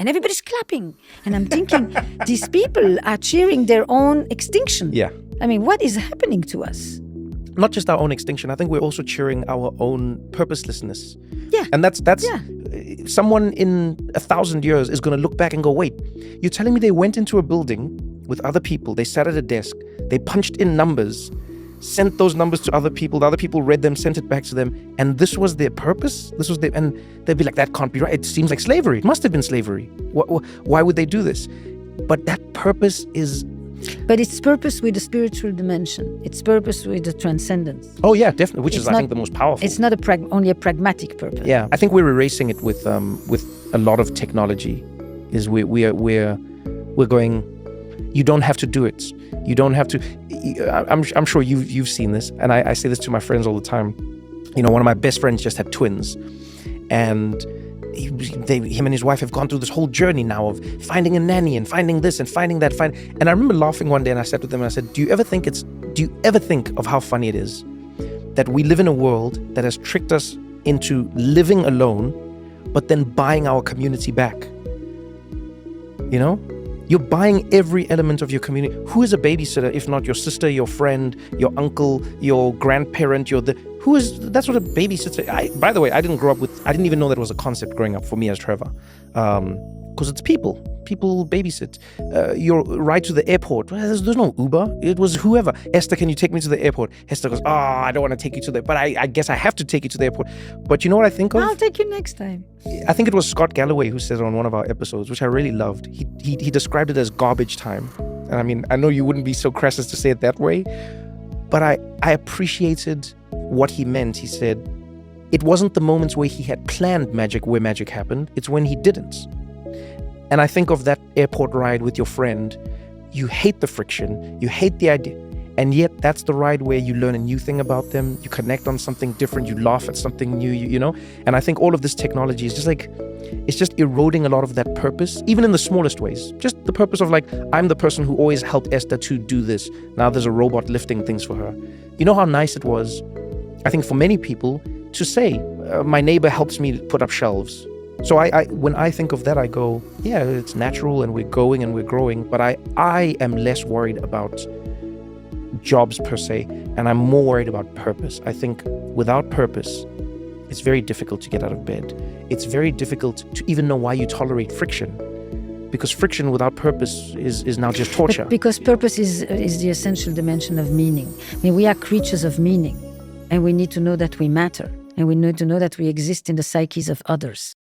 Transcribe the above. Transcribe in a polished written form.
And everybody's clapping. And I'm thinking, these people are cheering their own extinction. Yeah. I mean, what is happening to us? Not just our own extinction. I think we're also cheering our own purposelessness. Yeah. And that's someone in 1,000 years is going to look back and go, wait, you're telling me they went into a building with other people, they sat at a desk, they punched in numbers, sent those numbers to other people, the other people read them, sent it back to them, and this was their purpose? And they'd be like, that can't be right. It seems like slavery. It must have been slavery. Why would they do this? But that purpose is... But it's purpose with a spiritual dimension. It's purpose with a transcendence. Oh yeah, definitely, which is, I think, the most powerful. It's not only a pragmatic purpose. Yeah, I think we're erasing it with a lot of technology. Is we're going, you don't have to do it. You don't have to. I'm sure you've seen this, and I say this to my friends all the time. You know, one of my best friends just had twins, and him and his wife have gone through this whole journey now of finding a nanny and finding this and finding that. And I remember laughing one day, and I said to them, and I said, do you ever think of how funny it is that we live in a world that has tricked us into living alone, but then buying our community back? You know? You're buying every element of your community. Who is a babysitter if not your sister, your friend, your uncle, your grandparent? That's what a babysitter. By the way, I didn't even know that was a concept growing up for me as Trevor, because it's people. People babysit. Your ride to the airport. Well, there's no Uber. It was whoever. Esther, can you take me to the airport? Esther goes, I don't want to take you to the. But I guess I have to take you to the airport. But you know what I think of? I'll take you next time. I think it was Scott Galloway who said it on one of our episodes, which I really loved. He described it as garbage time. And I mean, I know you wouldn't be so crass as to say it that way, but I appreciated what he meant. He said it wasn't the moments where he had planned magic where magic happened. It's when he didn't. And I think of that airport ride with your friend. You hate the friction. You hate the idea. And yet that's the ride where you learn a new thing about them. You connect on something different. You laugh at something new, you know? And I think all of this technology is just like, it's just eroding a lot of that purpose, even in the smallest ways. Just the purpose of like, I'm the person who always helped Esther to do this. Now there's a robot lifting things for her. You know how nice it was, I think for many people, to say, my neighbor helps me put up shelves. So when I think of that, I go, yeah, it's natural and we're going and we're growing, but I am less worried about jobs per se, and I'm more worried about purpose. I think without purpose, it's very difficult to get out of bed. It's very difficult to even know why you tolerate friction, because friction without purpose is now just torture. But because purpose is the essential dimension of meaning. I mean, we are creatures of meaning, and we need to know that we matter, and we need to know that we exist in the psyches of others.